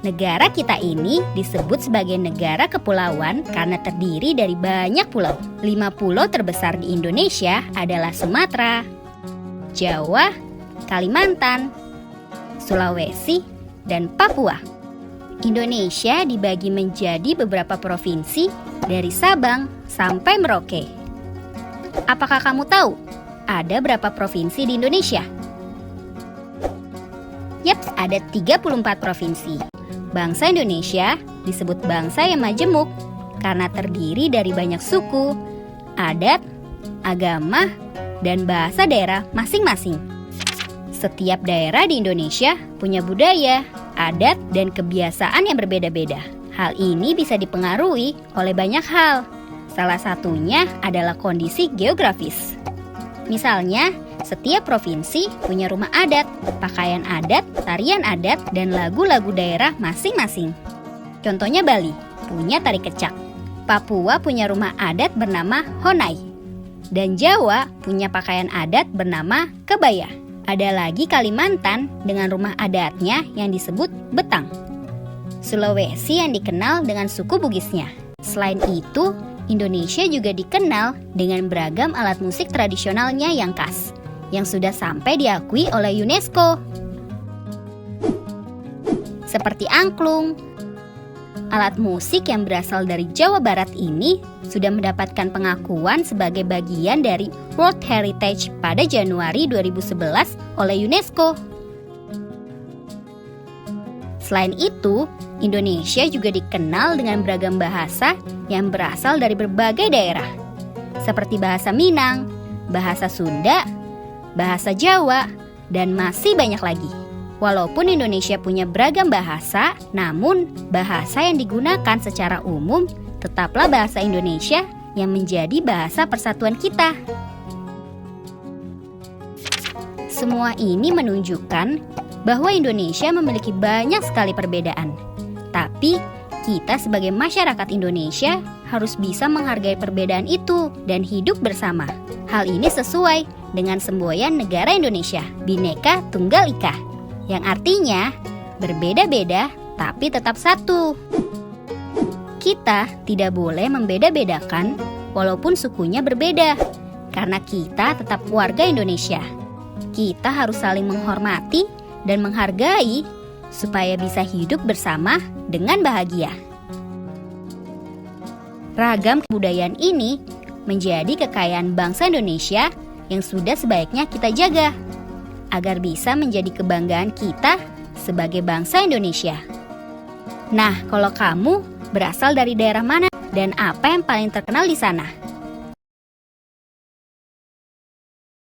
Negara kita ini disebut sebagai negara kepulauan karena terdiri dari banyak pulau. 5 pulau terbesar di Indonesia adalah Sumatera, Jawa, Kalimantan, Sulawesi, dan Papua. Indonesia dibagi menjadi beberapa provinsi dari Sabang sampai Merauke. Apakah kamu tahu ada berapa provinsi di Indonesia? Yaps, ada 34 provinsi. Bangsa Indonesia disebut bangsa yang majemuk karena terdiri dari banyak suku, adat, agama, dan bahasa daerah masing-masing. Setiap daerah di Indonesia punya budaya, adat, dan kebiasaan yang berbeda-beda. Hal ini bisa dipengaruhi oleh banyak hal. Salah satunya adalah kondisi geografis. Misalnya, setiap provinsi punya rumah adat, pakaian adat, tarian adat, dan lagu-lagu daerah masing-masing. Contohnya Bali punya tari kecak, Papua punya rumah adat bernama Honai, dan Jawa punya pakaian adat bernama kebaya. Ada lagi Kalimantan dengan rumah adatnya yang disebut betang. Sulawesi yang dikenal dengan suku Bugisnya. Selain itu, Indonesia juga dikenal dengan beragam alat musik tradisionalnya yang khas, yang sudah sampai diakui oleh UNESCO. Seperti angklung. Alat musik yang berasal dari Jawa Barat ini sudah mendapatkan pengakuan sebagai bagian dari World Heritage pada Januari 2011 oleh UNESCO. Selain itu, Indonesia juga dikenal dengan beragam bahasa yang berasal dari berbagai daerah, seperti bahasa Minang, bahasa Sunda, bahasa Jawa, dan masih banyak lagi. Walaupun Indonesia punya beragam bahasa, namun bahasa yang digunakan secara umum tetaplah bahasa Indonesia yang menjadi bahasa persatuan kita. Semua ini menunjukkan bahwa Indonesia memiliki banyak sekali perbedaan. Tapi kita sebagai masyarakat Indonesia harus bisa menghargai perbedaan itu dan hidup bersama. Hal ini sesuai dengan semboyan negara Indonesia, Bhinneka Tunggal Ika, yang artinya berbeda-beda tapi tetap satu. Kita tidak boleh membeda-bedakan walaupun sukunya berbeda, karena kita tetap warga Indonesia. Kita harus saling menghormati dan menghargai supaya bisa hidup bersama dengan bahagia. Ragam kebudayaan ini menjadi kekayaan bangsa Indonesia yang sudah sebaiknya kita jaga, agar bisa menjadi kebanggaan kita sebagai bangsa Indonesia. Nah, kalau kamu berasal dari daerah mana dan apa yang paling terkenal di sana?